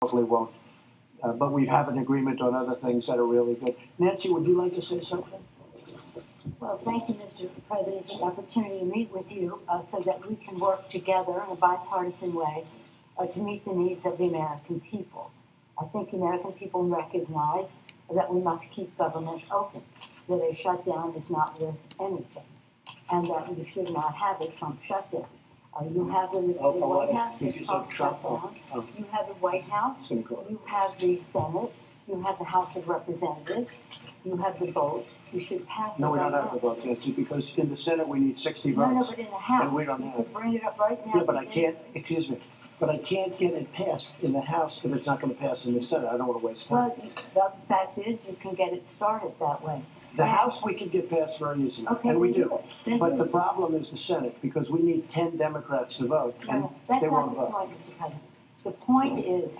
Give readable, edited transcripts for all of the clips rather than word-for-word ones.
probably won't. But we have an agreement on other things that are really good. Nancy, would you like to say something? Well, thank you, Mr. President, for the opportunity to meet with you so that we can work together in a bipartisan way to meet the needs of the American people. I think the American people recognize that we must keep government open, that a shutdown is not worth anything, and that we should not have a Trump shutdown. You have the White House, Trump shutdown. You have the White House, you have the Senate, you have the House of Representatives, you have the votes. You should pass it. No, we don't have the votes, Nancy, because in the Senate we need 60 votes. No, but in the House, and we don't you have. could bring it up right now. Yeah, but I can't, excuse me, but I can't get it passed in the House if it's not going to pass in the Senate. I don't want to waste time. Well, the fact is, you can get it started that way. The House we can get passed very easily, okay, and we do. But the do. problem is the Senate, because we need 10 Democrats to vote, and that's they not won't the vote. point, Mr. President. The point is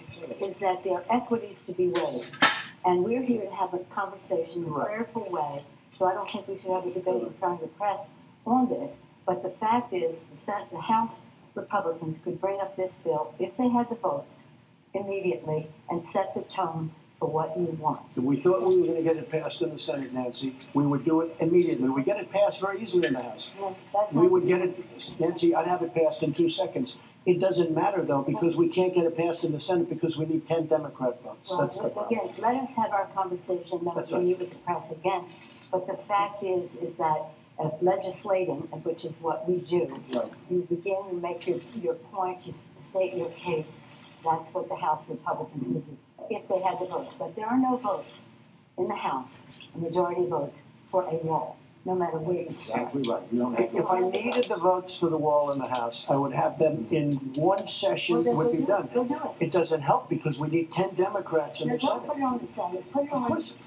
that there are equities to be raised, and we're here to have a conversation in a prayerful way. So I don't think we should have a debate in front of the press on this. But the fact is, the House Republicans could bring up this bill if they had the votes immediately and set the tone for what you want. So we thought we were going to get it passed in the Senate, Nancy. We would do it immediately. We get it passed very easily in the House. No, we would get it, Nancy, I'd have it passed in 2 seconds. It doesn't matter, though, because we can't get it passed in the Senate because we need 10 Democrat votes. Well, that's the problem. Again, let us have our conversation, then we can meet with the press again. But the fact is that legislating, which is what we do, you begin to make your point, you state your case. That's what the House Republicans would do if they had the votes. But there are no votes in the House, a majority votes, for a wall, no matter where you start. Exactly right. If I needed the votes for the wall in the House, I would have them in one session. Well, would be done. They'll do it. It doesn't help because we need 10 Democrats in the Don't Senate. put it on the Senate.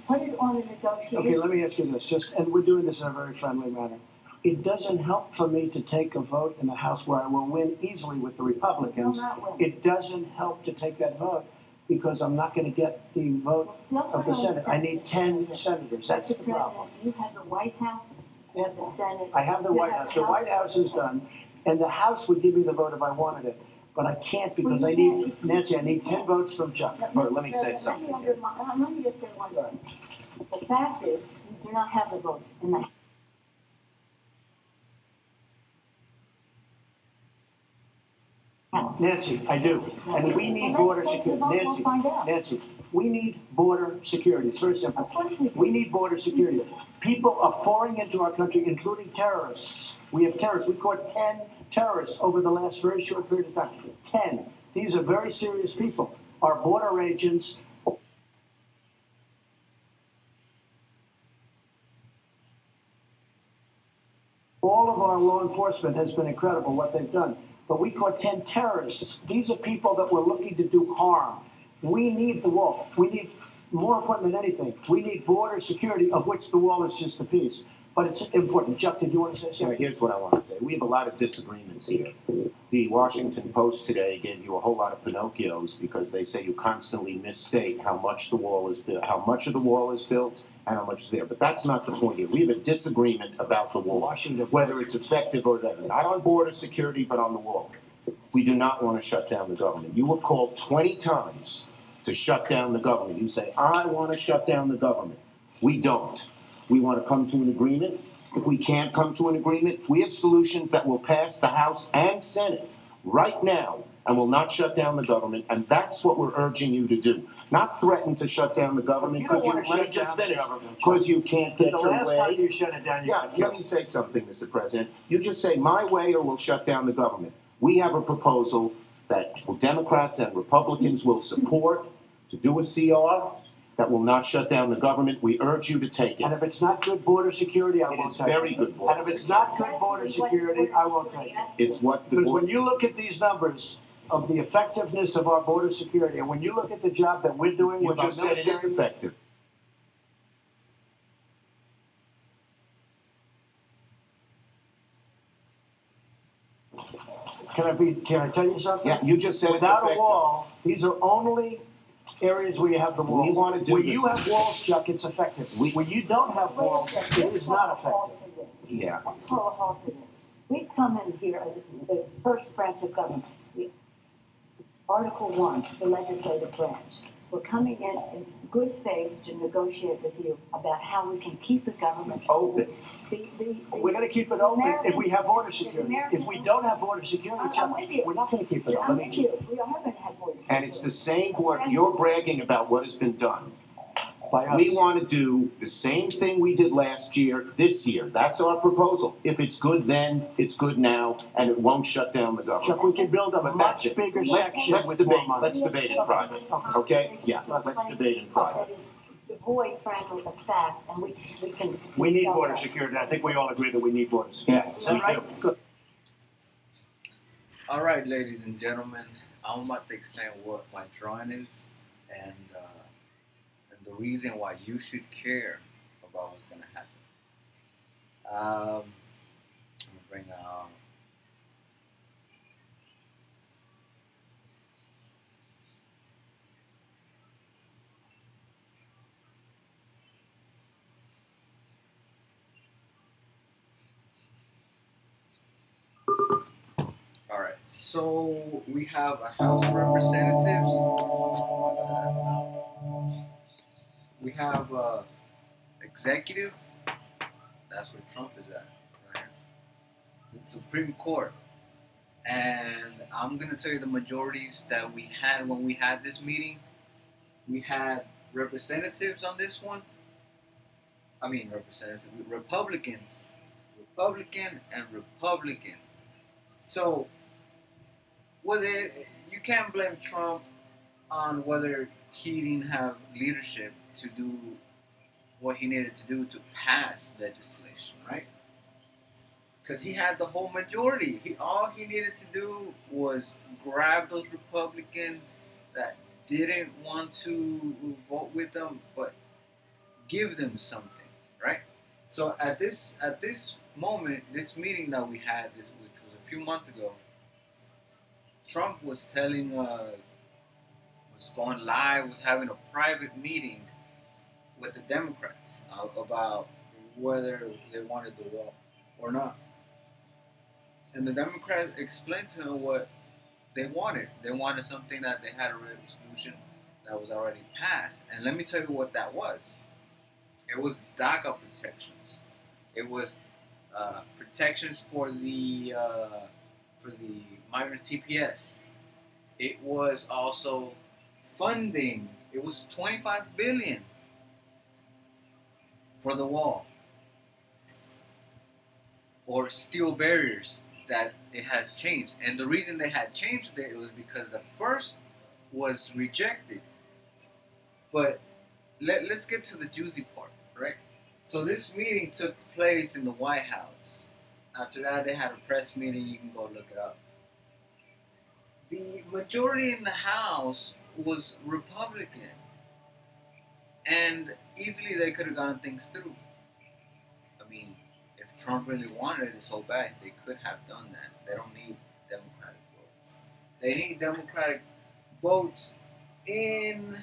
Put it on the negotiation. Okay, let me ask you this, and we're doing this in a very friendly manner. It doesn't help for me to take a vote in the House where I will win easily with the Republicans. It doesn't help to take that vote because I'm not going to get the vote of the Senate. I need 10 senators. That's the problem. You have the White House, you have the Senate. I have the White House. The White House is done, and the House would give me the vote if I wanted it. But I can't because I need, Nancy, I need 10 votes from Chuck. Let me say something. Let me just say one thing. The fact is, you do not have the votes in the House. Nancy, I do. And we need border security. Nancy, we need border security. It's very simple. Of course we do. We need border security. People are pouring into our country, including terrorists. We have terrorists. We caught 10 terrorists over the last very short period of time. 10. These are very serious people. Our border agents. All of our law enforcement has been incredible what they've done. But we caught 10 terrorists. These are people that were looking to do harm. We need the wall. We need, more important than anything, we need border security, of which the wall is just a piece. But it's important. Chuck, did you want to say something? Here's what I want to say. We have a lot of disagreements here. The Washington Post today gave you a whole lot of Pinocchios because they say you constantly misstate how much the wall is built, how much of the wall is built, and how much is there. But that's not the point here. We have a disagreement about the wall, whether it's effective or not. Not on border security, but on the wall. We do not want to shut down the government. You were called 20 times to shut down the government. You say, I want to shut down the government. We don't. We want to come to an agreement. If we can't come to an agreement, we have solutions that will pass the House and Senate right now and will not shut down the government, and that's what we're urging you to do. Not threaten to shut down the government because you can't get your way. The last time you shut it down, let me say something, Mr. President. You just say my way or we'll shut down the government. We have a proposal that Democrats and Republicans will support to do a CR that will not shut down the government. We urge you to take it. And if it's not good border security, I won't take it. It is very good border security. And if it's not good border security, I won't take it. It's what the Because when you look at these numbers of the effectiveness of our border security, and when you look at the job that we're doing with our military... You just said it is effective. Can I tell you something? Yeah, you just said without a wall, these are only areas where you have the walls. We want to do where this. you have walls, Chuck, it's effective. Where you don't have walls, it is not effective. Yeah. Let's call a halt to this. We come in here as the first branch of government. Article 1, the legislative branch. We're coming in good faith to negotiate with you about how we can keep the government Open. We're gonna keep it open if we have border the security. American- If we don't have border security, Chuck, I'm with you. we're not gonna keep it I'm open. with you. We are going to have border security. And it's the same board, you're bragging about what has been done. By us. We want to do the same thing we did last year, this year. That's our proposal. If it's good then, it's good now, and it won't shut down the Chuck, government. we can build a But that's much it. bigger Let's section with debate, more money. let's debate in private, okay? Yeah, let's debate in private. That is devoid, frankly, of fact, and we can. We need discuss border that. security. I think we all agree that we need border security. Yes, Is that we right? do. Good. All right, ladies and gentlemen, I'm about to explain what my drawing is and the reason why you should care about what's going to happen. I'm going to bring out. All right, so we have a House of Representatives. Oh my God, that's not. We have executive. That's where Trump is at, right? The Supreme Court, and I'm gonna tell you the majorities that we had when we had this meeting. We had representatives on this one. I mean, representatives, Republicans, Republican, and Republican. So, whether you can't blame Trump on whether he didn't have leadership to do what he needed to do to pass legislation, right? Because he had the whole majority. All he needed to do was grab those Republicans that didn't want to vote with them, but give them something, right? So at this moment, this meeting that we had, which was a few months ago, Trump was telling, was going live, was having a private meeting with the Democrats about whether they wanted the wall or not. And the Democrats explained to him what they wanted. They wanted something that they had a resolution that was already passed. And let me tell you what that was. It was DACA protections. It was protections for the migrant TPS. It was also funding. It was $25 billion for the wall, or steel barriers that it has changed. And the reason they had changed it was because the first was rejected. But let's get to the juicy part, right? So this meeting took place in the White House. After that, they had a press meeting. You can go look it up. The majority in the House was Republican, and easily they could have gotten things through. I mean, if Trump really wanted it so bad, they could have done that. They don't need Democratic votes. They need Democratic votes in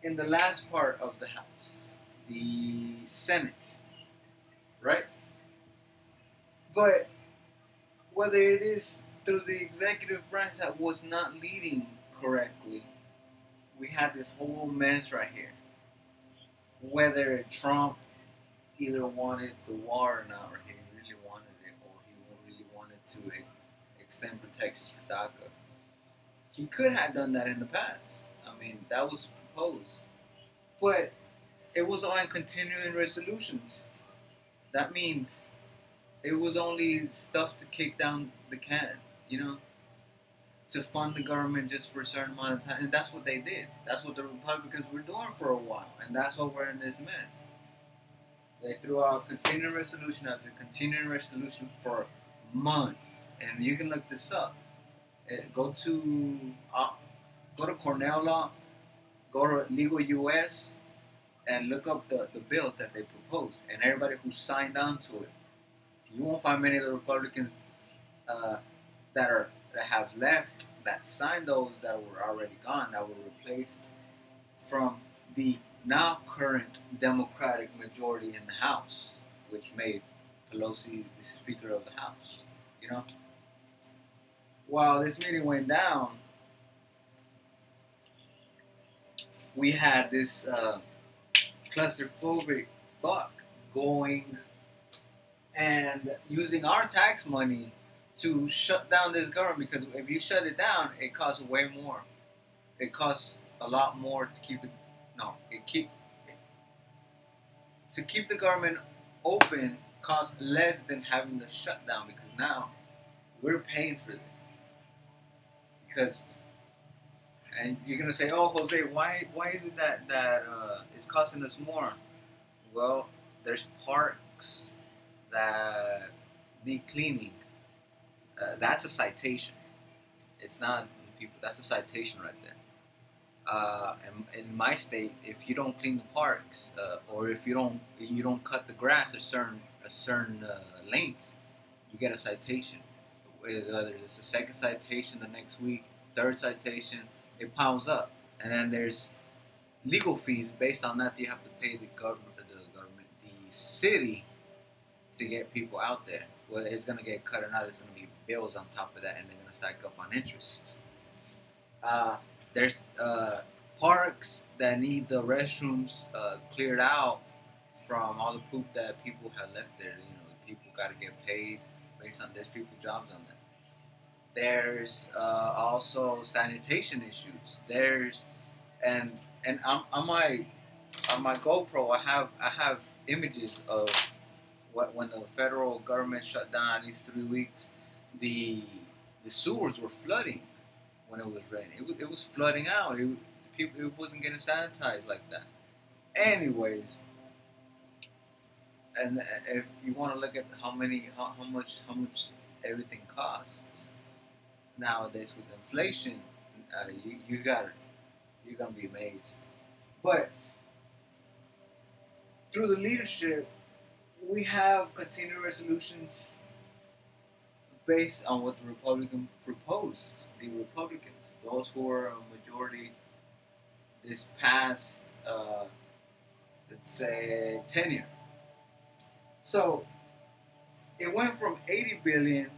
the last part of the House, the Senate, right? But whether it is through the executive branch that was not leading correctly, we had this whole mess right here. Whether Trump either wanted the war or not, or he really wanted it, or he really wanted to extend protections for DACA. He could have done that in the past. I mean, that was proposed. But it was on continuing resolutions. That means it was only stuff to kick down the can, to fund the government just for a certain amount of time. And that's what they did. That's what the Republicans were doing for a while. And that's why we're in this mess. They threw out continuing resolution after continuing resolution for months. And you can look this up. Go to Cornell Law, go to Legal US, and look up the bills that they proposed. And everybody who signed on to it. You won't find many of the Republicans that have left, that signed those, that were already gone, that were replaced from the now current Democratic majority in the House, which made Pelosi the Speaker of the House. while this meeting went down, we had this claustrophobic thought going and using our tax money to shut down this government, because if you shut it down, it costs way more. It costs a lot more to keep the to keep the government open costs less than having the shutdown, because now we're paying for this. Because, and you're gonna say, oh, Jose, why is it that it's costing us more? Well, there's parks that need cleaning. That's a citation. It's not people. That's a citation right there. In my state, if you don't clean the parks, or if you don't cut the grass a certain length, you get a citation. Whether it's a second citation the next week, third citation, it piles up, and then there's legal fees based on that. You have to pay the government, the city, to get people out there. Whether it's gonna get cut or not, there's gonna be bills on top of that, and they're gonna stack up on interest. There's parks that need the restrooms cleared out from all the poop that people have left there. You know, people got to get paid based on there's people jobs on that. There's also sanitation issues. There's and on my GoPro, I have images of when the federal government shut down at least 3 weeks. The sewers were flooding when it was raining. It was flooding out. It wasn't getting sanitized like that. Anyways, and if you want to look at how much everything costs nowadays with inflation, you're gonna be amazed. But through the leadership, we have continuing resolutions based on what the Republicans proposed. The Republicans, those who were a majority this past, let's say, tenure. So it went from 80 billion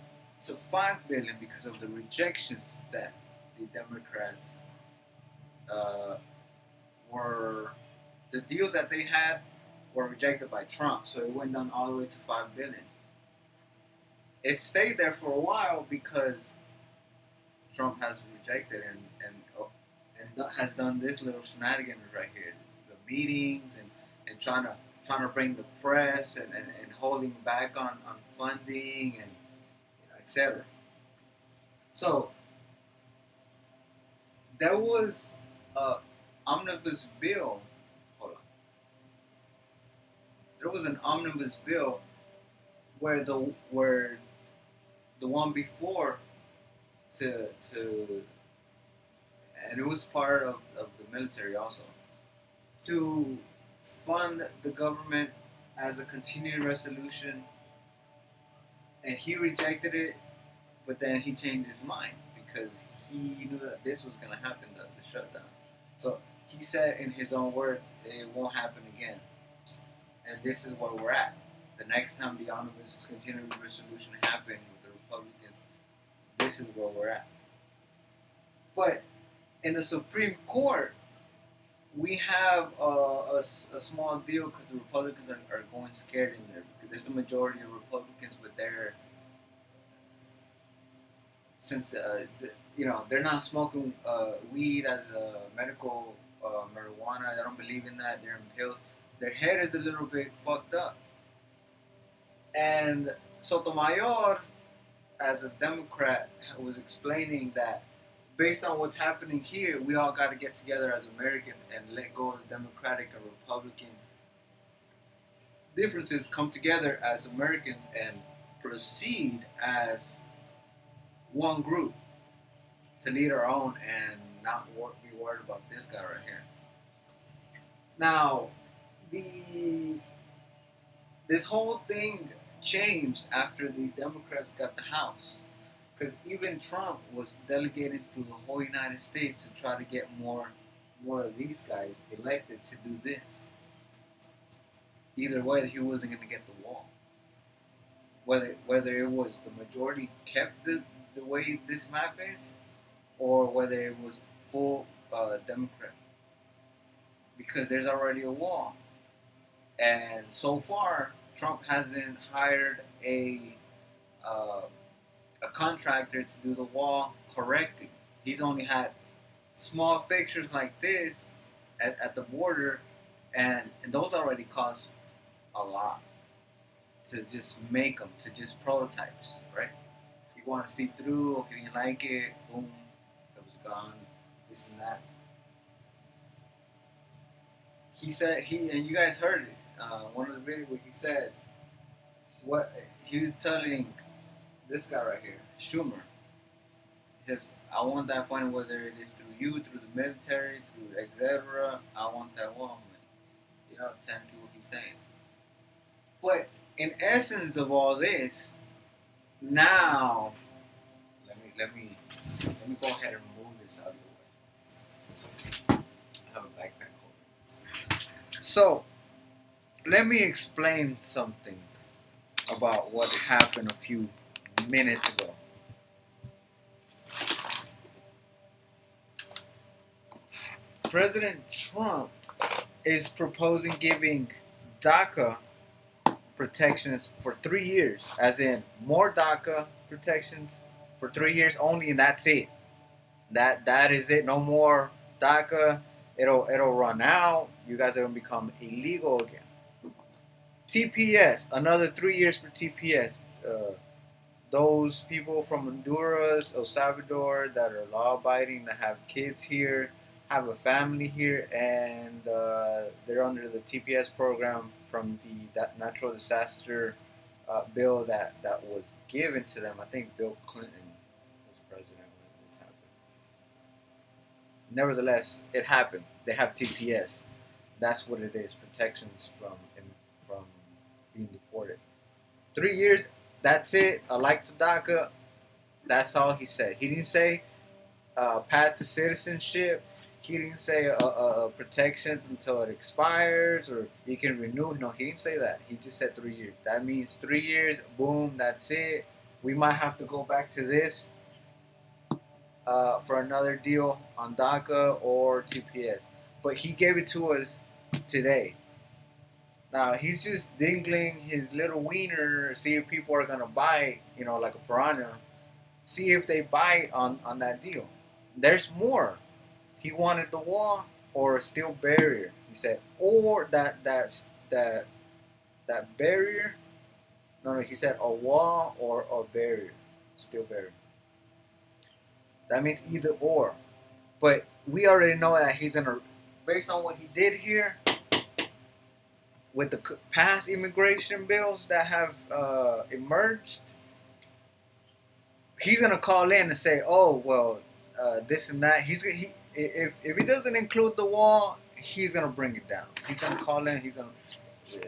to 5 billion because of the rejections that the Democrats the deals that they had were rejected by Trump. So it went down all the way to 5 billion. It stayed there for a while because Trump has rejected and has done this little shenanigans right here, the meetings and trying to bring the press and holding back on funding and etc. So there was a omnibus bill. Hold on. There was an omnibus bill where the one before and it was part of the military also, to fund the government as a continuing resolution, and he rejected it, but then he changed his mind because he knew that this was going to happen, the shutdown. So he said in his own words, it won't happen again. And this is where we're at. The next time the omnibus continuing resolution happened with the Republicans, this is where we're at. But in the Supreme Court, we have a small deal because the Republicans are going scared in there. Because there's a majority of Republicans, but they're they're not smoking weed as a medical marijuana. They don't believe in that. They're in pills. Their head is a little bit fucked up. And Sotomayor, as a Democrat, was explaining that based on what's happening here, we all got to get together as Americans and let go of the Democratic and Republican differences, come together as Americans and proceed as one group to lead our own and not be worried about this guy right here. Now, this whole thing changed after the Democrats got the House. Because even Trump was delegated through the whole United States to try to get more of these guys elected to do this. Either way, he wasn't going to get the wall. Whether it was the majority kept the the way this map is, or whether it was full Democrat, because there's already a wall, and so far Trump hasn't hired a contractor to do the wall correctly. He's only had small fixtures like this at the border, and those already cost a lot to just make them, to just prototypes, right? You want to see through, he didn't like it, boom, it was gone, this and that. He said, and you guys heard it, one of the videos where he said, what, he was telling this guy right here, Schumer, he says, I want that money, whether it is through you, through the military, through etc. I want that wall money. You know, technically what he's saying. But in essence of all this, now let me go ahead and move this out of the way. I have a backpack holding this. So let me explain something about what happened a few minutes ago. President Trump is proposing giving DACA protections for 3 years, as in more DACA protections for 3 years only, and that's it. That is it. No more DACA. It'll run out. You guys are gonna become illegal again. TPS, another 3 years for TPS. Those people from Honduras, El Salvador that are law-abiding, that have kids here, have a family here, and they're under the TPS program from that natural disaster bill that was given to them. I think Bill Clinton was president when this happened. Nevertheless, it happened. They have TPS. That's what it is, protections from being deported. 3 years, that's it. I like the DACA. That's all he said. He didn't say path to citizenship. He didn't say protections until it expires or you can renew. No, he didn't say that. He just said 3 years. That means 3 years, boom, that's it. We might have to go back to this for another deal on DACA or TPS. But he gave it to us today. Now, he's just dingling his little wiener, see if people are going to buy, you know, like a piranha. See if they buy on that deal. There's more. He wanted the wall or a steel barrier. He said, or that barrier. No, he said a wall or a barrier, steel barrier. That means either or. But we already know that he's gonna, based on what he did here, with the past immigration bills that have emerged, he's gonna call in and say, oh well, this and that. If he doesn't include the wall, he's gonna bring it down. He's gonna call in. He's gonna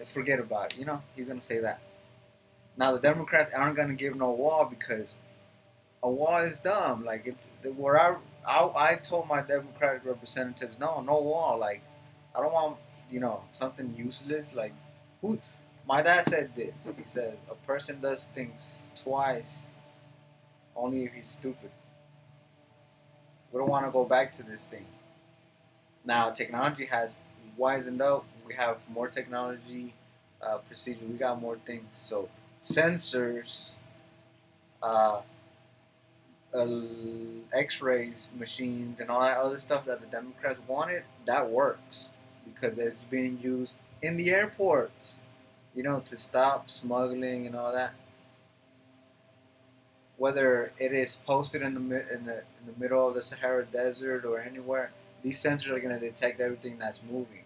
forget about it. You know, he's gonna say that. Now the Democrats aren't gonna give no wall because a wall is dumb. Like it's where I told my Democratic representatives, no wall. Like I don't want something useless. Like who? My dad said this. He says a person does things twice only if he's stupid. We don't want to go back to this thing. Now, technology has wisened up. We have more technology, procedure. We got more things. So, sensors, X-rays machines, and all that other stuff that the Democrats wanted, that works because it's being used in the airports, to stop smuggling and all that. Whether it is posted in the middle of the Sahara Desert or anywhere, these sensors are going to detect everything that's moving,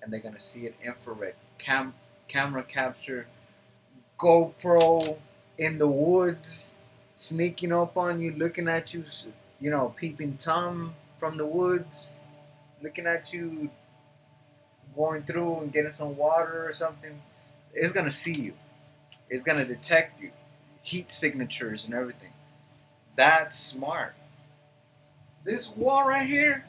and they're going to see it infrared, camera capture, GoPro in the woods, sneaking up on you, looking at you, peeping Tom from the woods, looking at you, going through and getting some water or something. It's going to see you. It's going to detect you. Heat signatures and everything. That's smart. This wall right here,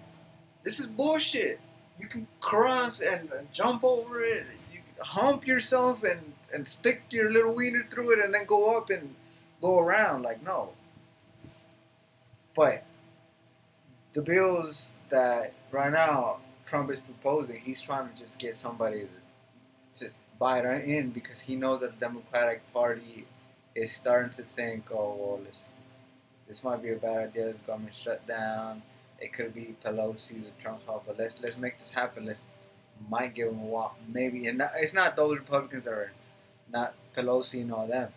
this is bullshit. You can cross and jump over it. You can hump yourself and stick your little wiener through it and then go up and go around. Like, no. But the bills that right now Trump is proposing, he's trying to just get somebody to buy it in because he knows that the Democratic Party is starting to think, oh, well, this might be a bad idea. The government shut down. It could be Pelosi's or Trump's fault, but let's make this happen. Might give them a walk, maybe. And it's not those Republicans that are not Pelosi and all them.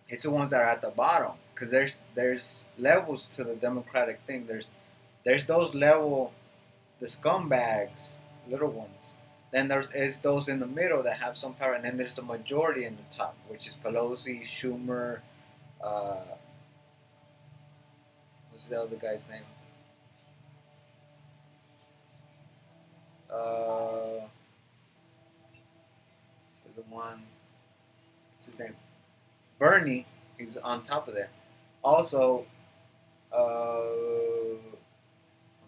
It's the ones that are at the bottom, because there's levels to the Democratic thing. There's those level, the scumbags, little ones. Then there's those in the middle that have some power, and then there's the majority in the top, which is Pelosi, Schumer. What's the other guy's name? There's the one. What's his name? Bernie. He's on top of there. Also,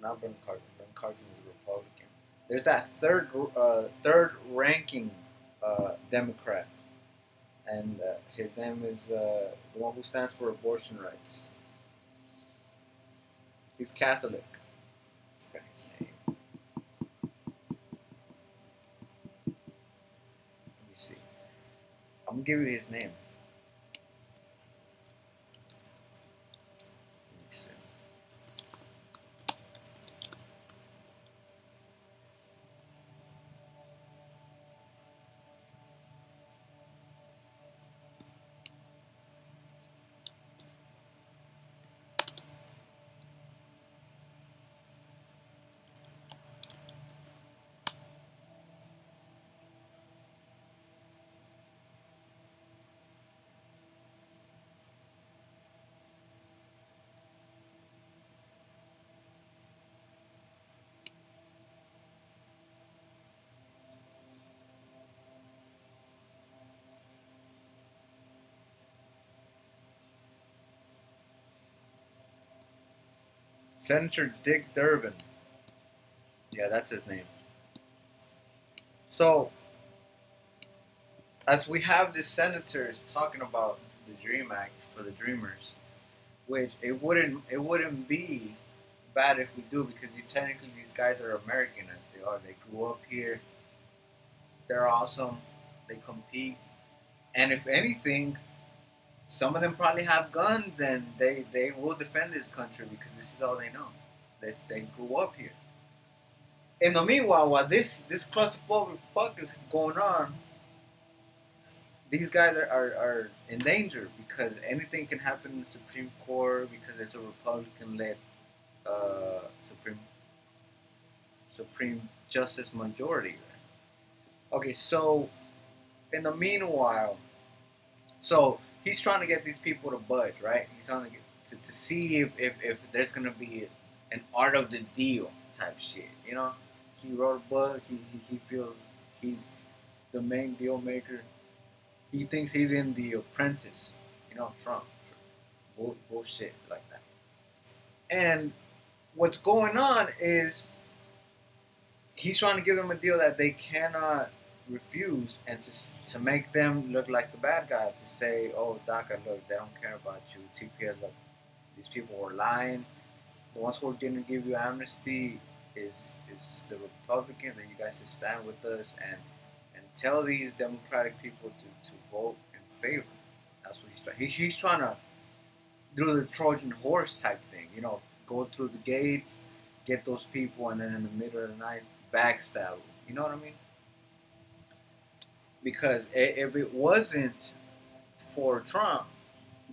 not Ben Carson. Ben Carson is a Republican. There's that third ranking Democrat, and his name is the one who stands for abortion rights. He's Catholic. I forgot his name. Let me see. I'm gonna give you his name. Let me see. Senator Dick Durbin. Yeah, that's his name. So, as we have the senators talking about the Dream Act for the Dreamers, which it wouldn't be bad if we do, because technically these guys are American as they are. They grew up here. They're awesome. They compete, and if anything, some of them probably have guns, and they will defend this country because this is all they know. They grew up here. In the meanwhile, while this claustrophobic fuck is going on, these guys are in danger because anything can happen in the Supreme Court because it's a Republican-led Supreme Justice majority there. Okay, so in the meanwhile, so he's trying to get these people to budge, right? He's trying to get to see if there's gonna be an art of the deal type shit. You know, he wrote a book. He feels he's the main deal maker. He thinks he's in The Apprentice. You know, Trump. Bullshit like that. And what's going on is he's trying to give them a deal that they cannot refuse, and to make them look like the bad guy, to say, oh, DACA, look, they don't care about you. TPS, look, these people were lying. The ones who didn't give you amnesty is the Republicans, and you guys should stand with us and tell these Democratic people to vote in favor. That's what he's trying. He's trying to do the Trojan horse type thing, you know, go through the gates, get those people, and then in the middle of the night, backstab them. You know what I mean? Because if it wasn't for Trump,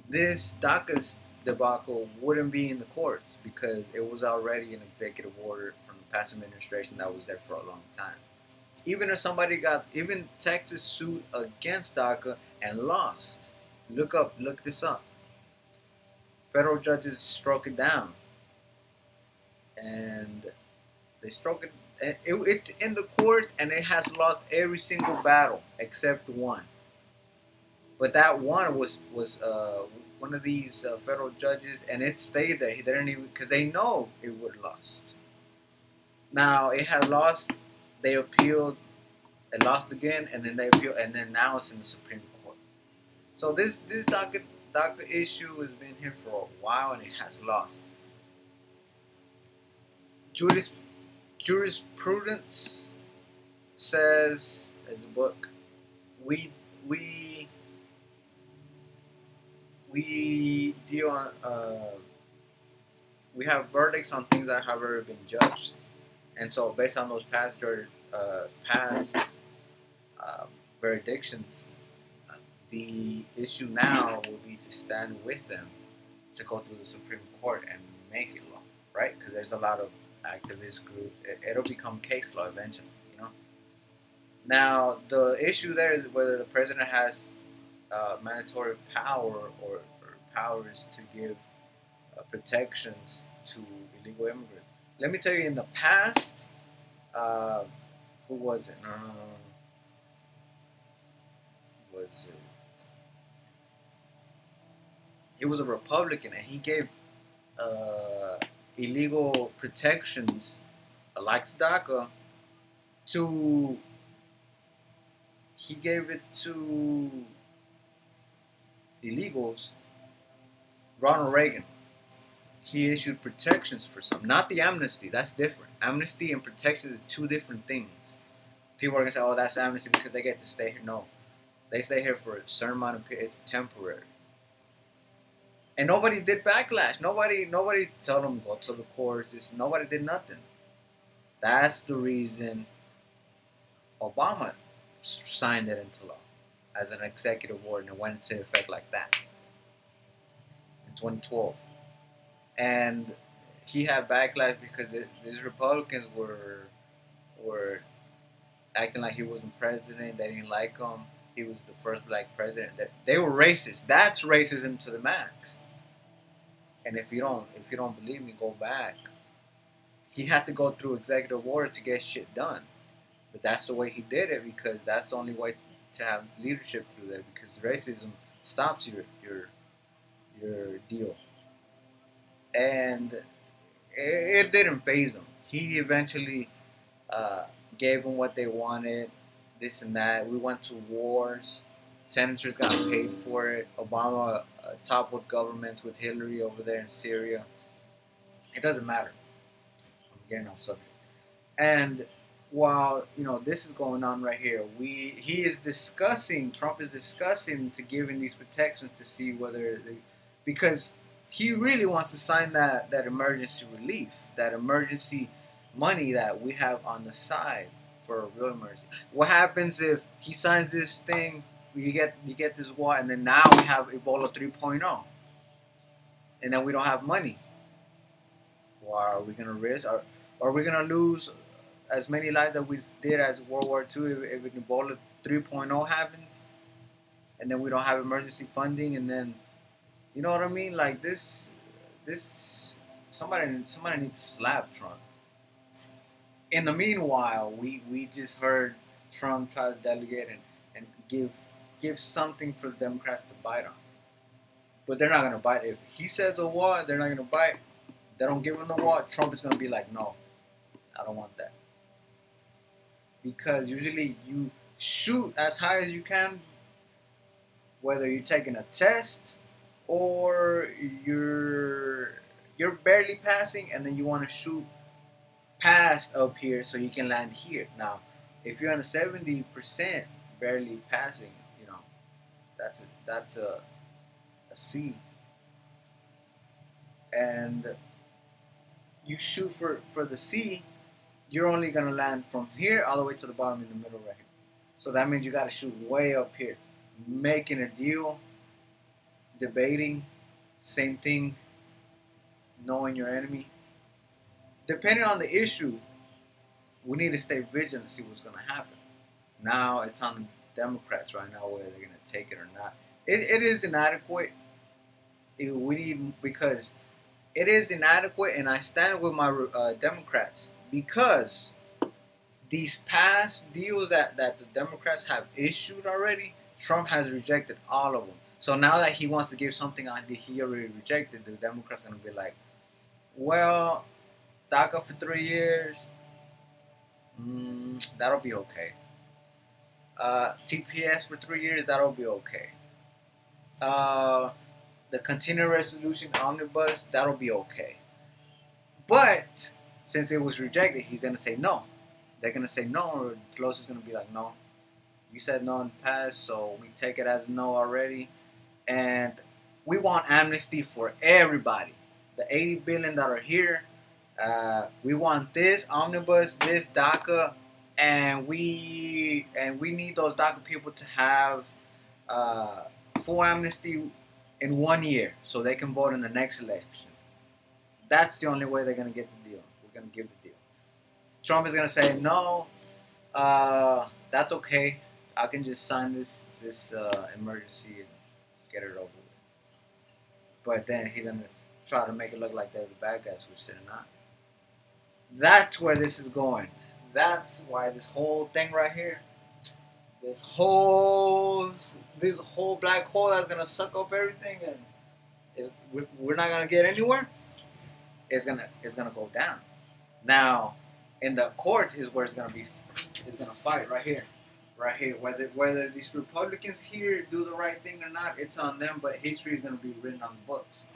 this DACA debacle wouldn't be in the courts, because it was already an executive order from the past administration that was there for a long time. Even if even Texas sued against DACA and lost. Look this up. Federal judges struck it down, and they struck it. It's in the court, and it has lost every single battle except one. But that one was one of these federal judges, and it stayed there. They didn't even, because they know it would have lost. Now it had lost. They appealed, and lost again, and then they appealed, and then now it's in the Supreme Court. So this DACA issue has been here for a while, and it has lost. Jurisprudence says, as a book, we deal on we have verdicts on things that have already been judged, and so based on those past jurisdictions, the issue now will be to stand with them to go through the Supreme Court and make it law, right? Because there's a lot of activist groups. It'll become case law eventually, you know. Now the issue there is whether the president has mandatory power or powers to give protections to illegal immigrants. Let me tell you, in the past, who was it? It was a Republican, and he gave illegal protections, like DACA, he gave it to illegals. Ronald Reagan, he issued protections for some, not the amnesty. That's different. Amnesty and protection is two different things. People are gonna say, "Oh, that's amnesty because they get to stay here." No, they stay here for a certain amount of period. It's temporary. And nobody did backlash. Nobody told them go to the courts. Nobody did nothing. That's the reason Obama signed it into law as an executive order, and it went into effect like that in 2012. And he had backlash because these Republicans were acting like he wasn't president. They didn't like him. He was the first black president. They were racist. That's racism to the max. And if you don't believe me, go back. He had to go through executive order to get shit done. But that's the way he did it, because that's the only way to have leadership through that, because racism stops your deal. And it didn't faze him. He eventually gave them what they wanted, this and that. We went to wars. Senators got paid for it. Obama toppled governments with Hillary over there in Syria. It doesn't matter. I'm getting off subject. And while this is going on right here, Trump is discussing to giving these protections to see whether because he really wants to sign that emergency relief, that emergency money that we have on the side for a real emergency. What happens if he signs this thing? You get this war, and then now we have Ebola 3.0, and then we don't have money. Well, are we gonna risk? Are we gonna lose as many lives that we did as World War II if Ebola 3.0 happens, and then we don't have emergency funding, and then you know what I mean? Like this somebody needs to slap Trump. In the meanwhile, we just heard Trump try to delegate and give something for the Democrats to bite on. But they're not going to bite. If he says a wall, they're not going to bite. They don't give him the wall, Trump is going to be like, no, I don't want that. Because usually you shoot as high as you can, whether you're taking a test or you're barely passing, and then you want to shoot past up here so you can land here. Now, if you're on a 70% barely passing, that's a C. And you shoot for the C, you're only gonna land from here all the way to the bottom in the middle right here. So that means you gotta shoot way up here. Making a deal, debating, same thing, knowing your enemy. Depending on the issue, we need to stay vigilant and see what's gonna happen. Now it's on the Democrats right now whether they're gonna take it or not. It is inadequate. Because it is inadequate, and I stand with my Democrats, because these past deals that the Democrats have issued already, Trump has rejected all of them. So now that he wants to give something that he already rejected, the Democrats are going to be like, well, DACA for 3 years, that'll be okay. TPS for 3 years, that'll be okay. The continuing resolution omnibus, that'll be okay. But since it was rejected, he's gonna say no. They're gonna say no, or Pelosi's gonna be like, no, you said no in the past, so we take it as no already, and we want amnesty for everybody. The 80 billion that are here, we want this omnibus, this DACA, and we need those DACA people to have full amnesty in 1 year, so they can vote in the next election. That's the only way they're gonna get the deal. We're gonna give the deal. Trump is gonna say no. That's okay. I can just sign this emergency and get it over with. But then he's gonna try to make it look like they're the bad guys, which they're not. That's where this is going. That's why this whole thing right here, this whole black hole that's gonna suck up everything, and we're not gonna get anywhere. It's gonna go down. Now, in the court is where it's gonna fight right here. Whether these Republicans here do the right thing or not, it's on them. But history is gonna be written on books.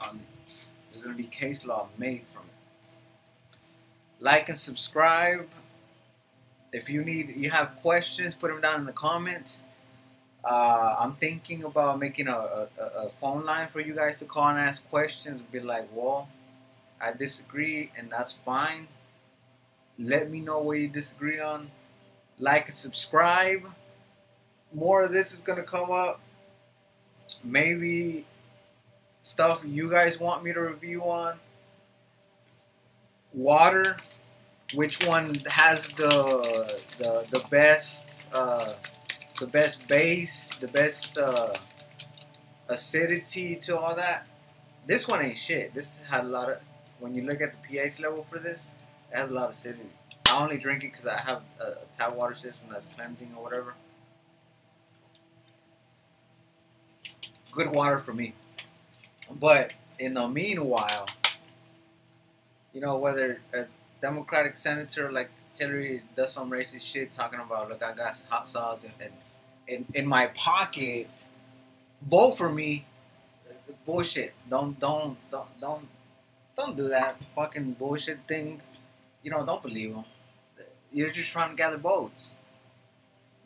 There's gonna be case law made from it. Like and subscribe. If you have questions, put them down in the comments. I'm thinking about making a phone line for you guys to call and ask questions. Be like, well, I disagree, and that's fine. Let me know what you disagree on. Like and subscribe. More of this is gonna come up. Maybe stuff you guys want me to review on. Water. Which one has the best base, the best acidity to all that? This one ain't shit. This had a lot of. When you look at the pH level for this, it has a lot of acidity. I only drink it because I have a tap water system that's cleansing or whatever. Good water for me. But in the meanwhile, you know, whether a Democratic senator like Hillary does some racist shit talking about, look, I got hot sauce and in my pocket, vote for me. Bullshit. Don't do that fucking bullshit thing. You know, don't believe them. You're just trying to gather votes.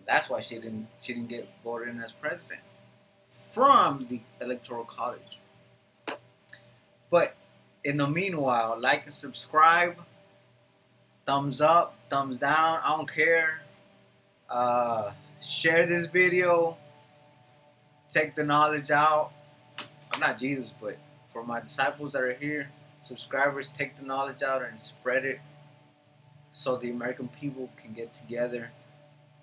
That's why she didn't get voted in as president from the Electoral College. But in the meanwhile, like and subscribe. Thumbs up, thumbs down, I don't care. Share this video. Take the knowledge out. I'm not Jesus, but for my disciples that are here, subscribers, take the knowledge out and spread it so the American people can get together,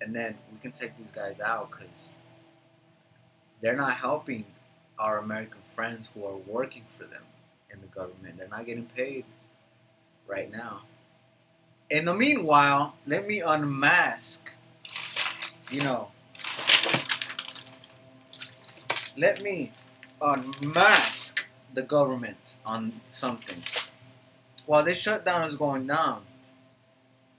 and then we can take these guys out, because they're not helping our American friends who are working for them in the government. They're not getting paid right now. In the meanwhile, let me unmask, let me unmask the government on something. While this shutdown is going down,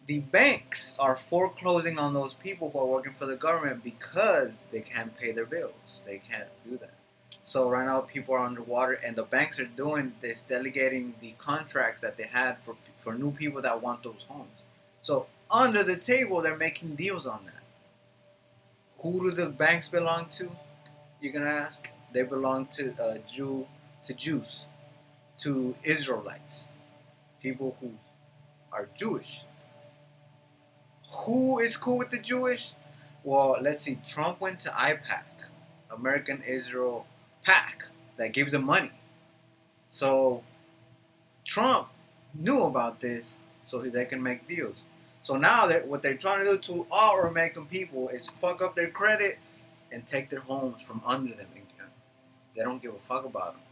the banks are foreclosing on those people who are working for the government because they can't pay their bills. They can't do that. So right now people are underwater, and the banks are doing this, delegating the contracts that they had for new people that want those homes. So under the table, they're making deals on that. Who do the banks belong to? You're gonna ask. They belong to Jews, to Israelites, people who are Jewish. Who is cool with the Jewish? Well, let's see. Trump went to IPAC, American Israel PAC, that gives them money. So Trump knew about this so they can make deals. So now what they're trying to do to all American people is fuck up their credit and take their homes from under them. They don't give a fuck about them.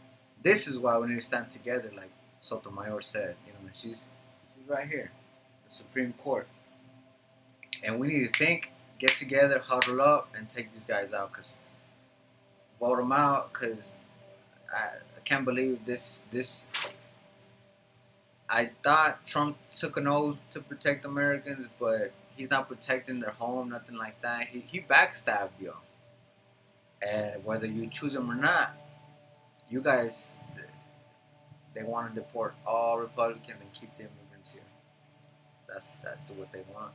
This is why we need to stand together, like Sotomayor said. She's right here, the Supreme Court. And we need to think, get together, huddle up, and take these guys out. Vote them out, because I can't believe this. I thought Trump took an oath to protect Americans, but he's not protecting their home, nothing like that. He backstabbed y'all. And whether you choose him or not, you guys, they want to deport all Republicans and keep the immigrants here. That's what they want.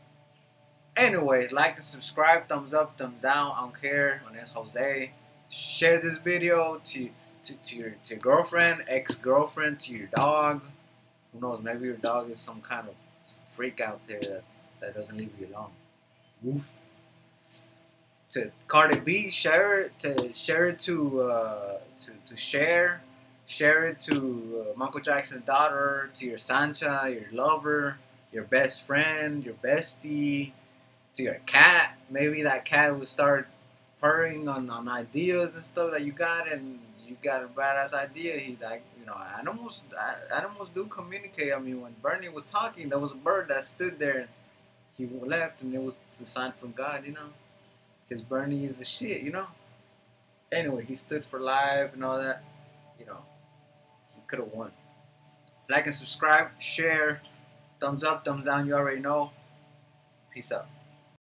Anyways, like and subscribe, thumbs up, thumbs down. I don't care. My name's Jose. Share this video to your girlfriend, ex-girlfriend, to your dog. Who knows? Maybe your dog is some kind of freak out there that doesn't leave you alone. Woof. To Cardi B, share it to share it to Michael Jackson's daughter, to your Sancha, your lover, your best friend, your bestie, to your cat. Maybe that cat will start purring on ideas and stuff that you got, and you got a badass idea. He like, you know, animals do communicate. I mean, when Bernie was talking, there was a bird that stood there, and he left, and it was a sign from God, you know, because Bernie is the shit, you know. Anyway, he stood for life and all that, you know. He could have won. Like and subscribe, share, thumbs up, thumbs down. You already know. Peace out.